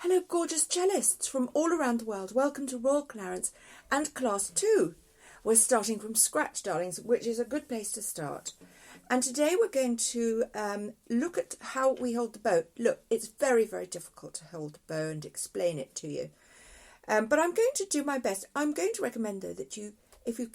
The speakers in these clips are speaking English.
Hello gorgeous cellists from all around the world. Welcome to Royal Clarence and Class 2. We're starting from scratch, darlings, which is a good place to start. And today we're going to look at how we hold the bow. Look, it's very, very difficult to hold the bow and explain it to you. But I'm going to do my best. I'm going to recommend, though, that you, if you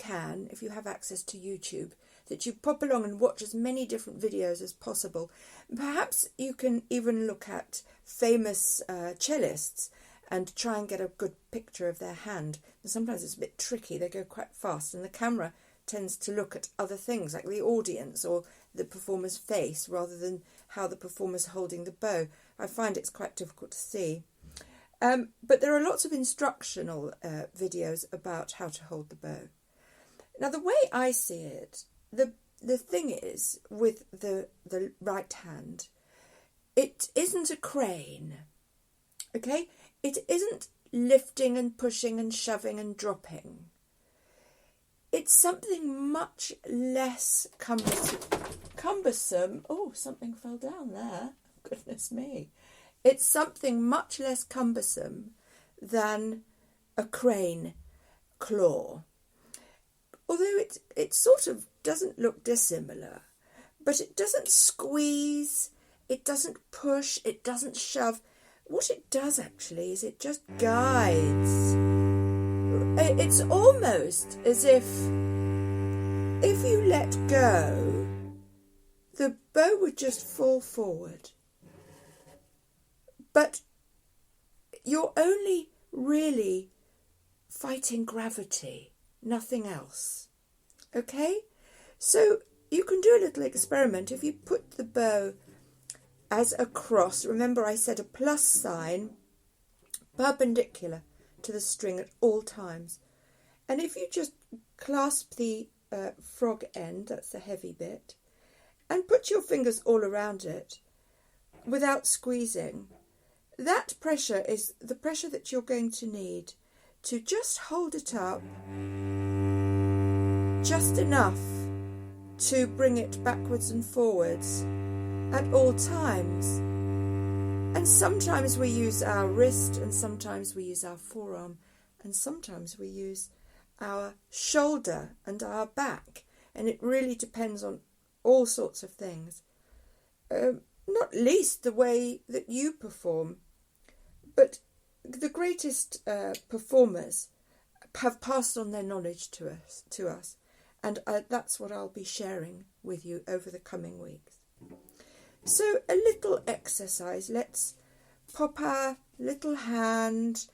have access to YouTube, that you pop along and watch as many different videos as possible. Perhaps you can even look at famous cellists and try and get a good picture of their hand. And sometimes it's a bit tricky, they go quite fast, and the camera tends to look at other things like the audience or the performer's face rather than how the performer's holding the bow. I find it's quite difficult to see. But there are lots of instructional videos about how to hold the bow. Now, the way I see it, the thing is, with the right hand, it isn't a crane, okay? It isn't lifting and pushing and shoving and dropping. It's something much less cumbersome. Oh, something fell down there. Goodness me. It's something much less cumbersome than a crane claw. Although it sort of doesn't look dissimilar, but it doesn't squeeze, it doesn't push, it doesn't shove. What it does actually is it just guides. It's almost as if you let go, the bow would just fall forward. But you're only really fighting gravity. Nothing else. Okay? So you can do a little experiment. If you put the bow as a cross, remember I said a plus sign, perpendicular to the string at all times. And if you just clasp the frog end, that's the heavy bit, and put your fingers all around it without squeezing, that pressure is the pressure that you're going to need to just hold it up just enough to bring it backwards and forwards at all times. And sometimes we use our wrist, and sometimes we use our forearm, and sometimes we use our shoulder and our back, and it really depends on all sorts of things, not least the way that you perform. But the greatest performers have passed on their knowledge to us, and that's what I'll be sharing with you over the coming weeks. So a little exercise. Let's pop our little hand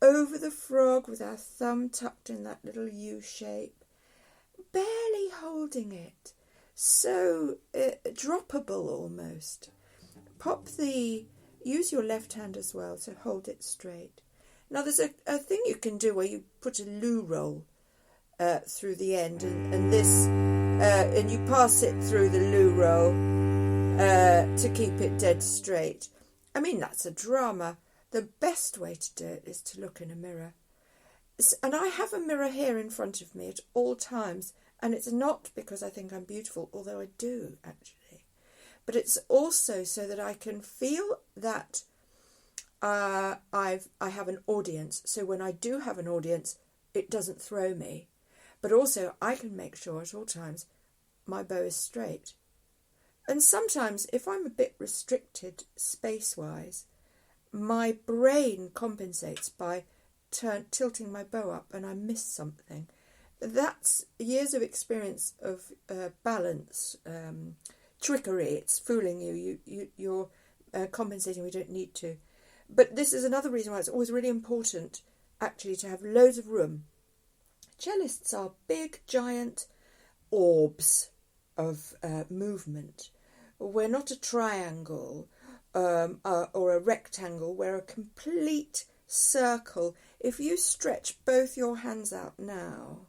over the frog with our thumb tucked in that little U shape, barely holding it, so droppable almost. Use your left hand as well to hold it straight. Now there's a thing you can do where you put a loo roll through the end, and you pass it through the loo roll to keep it dead straight. I mean, that's a drama. The best way to do it is to look in a mirror. And I have a mirror here in front of me at all times, and it's not because I think I'm beautiful, although I do actually. But it's also so that I can feel that I have an audience. So when I do have an audience, it doesn't throw me. But also I can make sure at all times my bow is straight. And sometimes if I'm a bit restricted space-wise, my brain compensates by tilting my bow up and I miss something. That's years of experience of balance, trickery. It's fooling you. You're compensating. We don't need to. But this is another reason why it's always really important, actually, to have loads of room. Cellists are big, giant orbs of movement. We're not a triangle or a rectangle. We're a complete circle. If you stretch both your hands out now,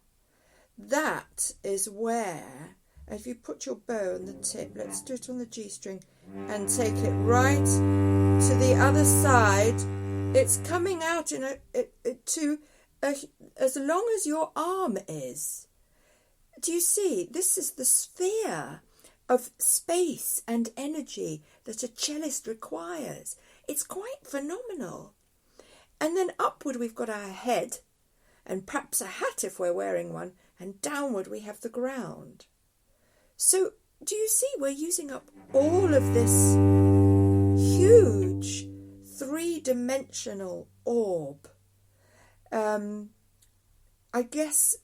that is where, if you put your bow on the tip, let's do it on the G string, and take it right to the other side, it's coming out as long as your arm is. Do you see? This is the sphere of space and energy that a cellist requires. It's quite phenomenal. And then upward we've got our head, and perhaps a hat if we're wearing one, and downward we have the ground. So do you see we're using up all of this huge three-dimensional orb? I guess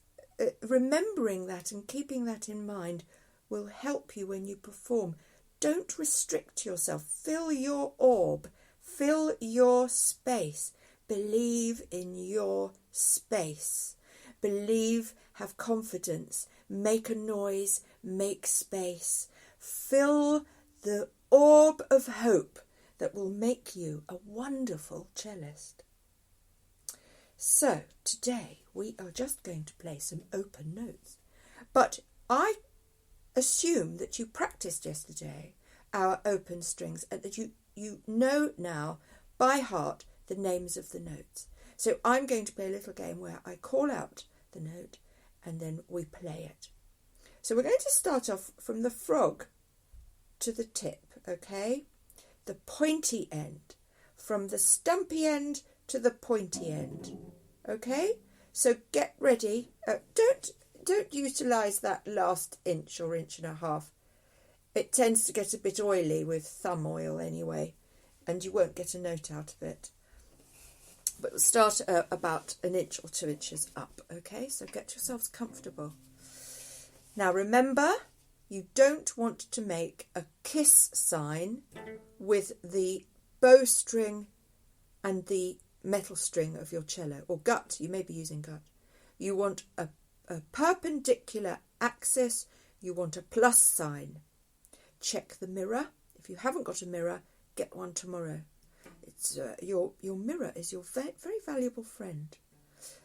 remembering that and keeping that in mind will help you when you perform. Don't restrict yourself. Fill your orb. Fill your space. Believe in your space. Believe, have confidence. Make a noise. Make space. Fill the orb of hope that will make you a wonderful cellist. So today we are just going to play some open notes. But I assume that you practiced yesterday our open strings and that you know now by heart the names of the notes. So I'm going to play a little game where I call out the note and then we play it. So we're going to start off from the frog to the tip, okay? The pointy end, from the stumpy end to the pointy end, okay? So get ready. Don't utilise that last inch or inch and a half. It tends to get a bit oily with thumb oil anyway, and you won't get a note out of it. But we'll start about an inch or 2 inches up, okay? So get yourselves comfortable. Now remember, you don't want to make a kiss sign with the bowstring and the metal string of your cello, or gut. You may be using gut. You want a perpendicular axis. You want a plus sign. Check the mirror. If you haven't got a mirror, get one tomorrow. It's your mirror is your very valuable friend.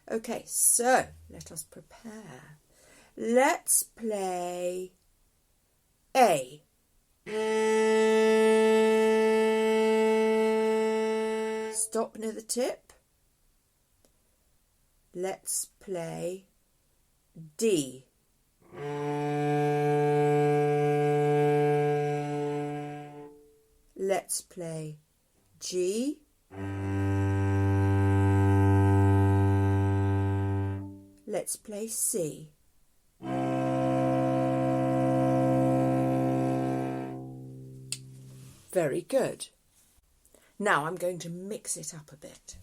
Okay, so let us prepare. Let's play A. Stop near the tip. Let's play D. Let's play G. Let's play C. Very good. Now I'm going to mix it up a bit.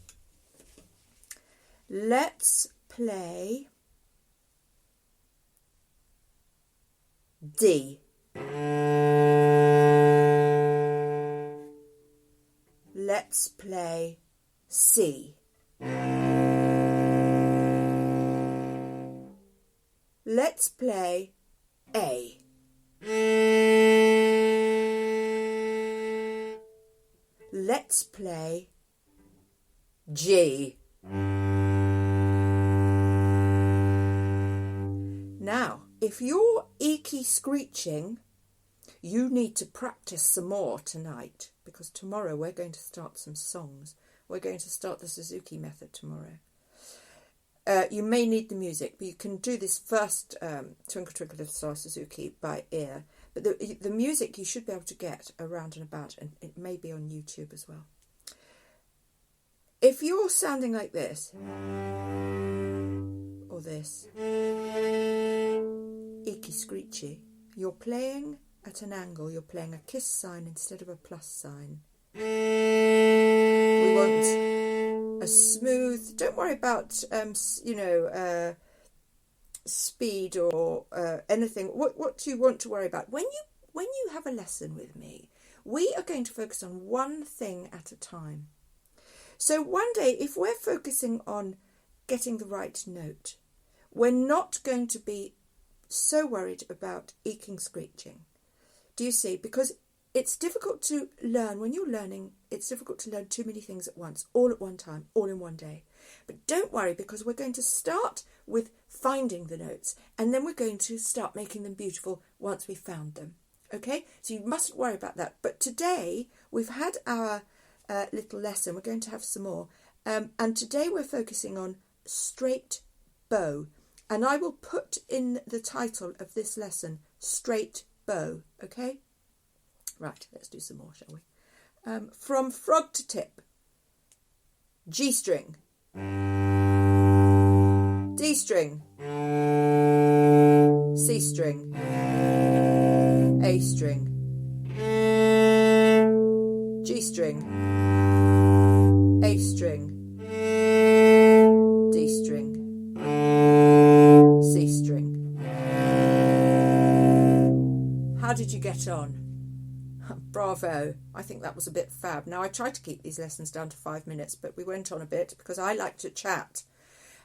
Let's play D. Let's play C. Let's play A. Let's play G. Now, if you're eeky screeching, you need to practice some more tonight, because tomorrow we're going to start some songs. We're going to start the Suzuki method tomorrow. You may need the music, but you can do this first Twinkle Twinkle Little Star Suzuki by ear. But the music you should be able to get around and about, and it may be on YouTube as well. If you're sounding like this, or this, icky screechy, you're playing at an angle, you're playing a kiss sign instead of a plus sign. We want a smooth, don't worry about, speed or anything. What you want to worry about when you have a lesson with me, we are going to focus on one thing at a time. So one day, if we're focusing on getting the right note, we're not going to be so worried about eking screeching. Do you see? Because it's difficult to learn. When you're learning, it's difficult to learn too many things at once, all at one time, all in one day. But don't worry, because we're going to start with finding the notes, and then we're going to start making them beautiful once we've found them. Okay? So you mustn't worry about that. But today, we've had our little lesson. We're going to have some more. And today we're focusing on straight bow. And I will put in the title of this lesson, Straight Bow. Okay? Right, let's do some more, shall we? From frog to tip. G string, D string, C string, A string, G string, A string, D string, C string. How did you get on? Bravo. I think that was a bit fab. Now, I try to keep these lessons down to 5 minutes, but we went on a bit because I like to chat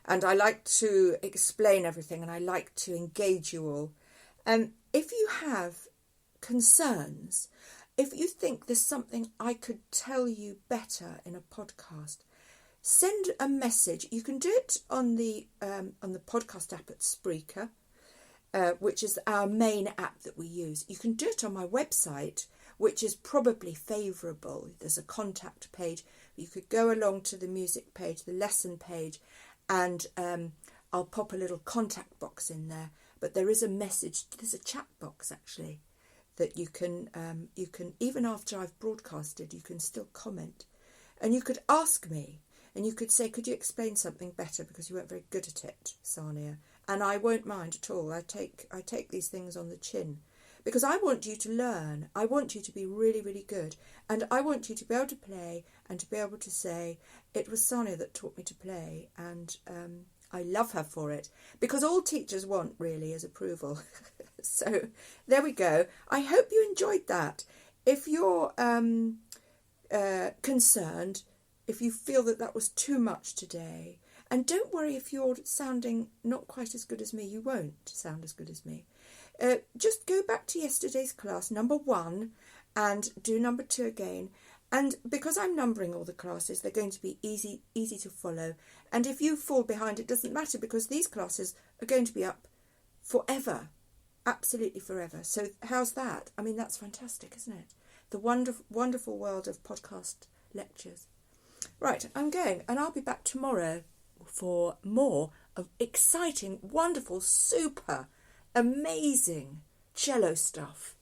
and I like to explain everything and I like to engage you all. And if you have concerns, if you think there's something I could tell you better in a podcast, send a message. You can do it on the podcast app at Spreaker, which is our main app that we use. You can do it on my website, which is probably favourable. There's a contact page. You could go along to the music page, the lesson page, and I'll pop a little contact box in there. But there is a message. There's a chat box actually that you can even after I've broadcasted, you can still comment, and you could ask me, and you could say, could you explain something better because you weren't very good at it, Sarnia? And I won't mind at all. I take these things on the chin. Because I want you to learn. I want you to be really, really good. And I want you to be able to play and to be able to say, it was Sarnia that taught me to play. And I love her for it. Because all teachers want, really, is approval. So there we go. I hope you enjoyed that. If you're concerned, if you feel that was too much today, and don't worry if you're sounding not quite as good as me, you won't sound as good as me. Just go back to yesterday's class, number 1, and do number 2 again. And because I'm numbering all the classes, they're going to be easy to follow. And if you fall behind, it doesn't matter because these classes are going to be up forever, absolutely forever. So how's that? I mean, that's fantastic, isn't it? The wonderful world of podcast lectures. Right, I'm going, and I'll be back tomorrow for more of exciting, wonderful, super amazing cello stuff.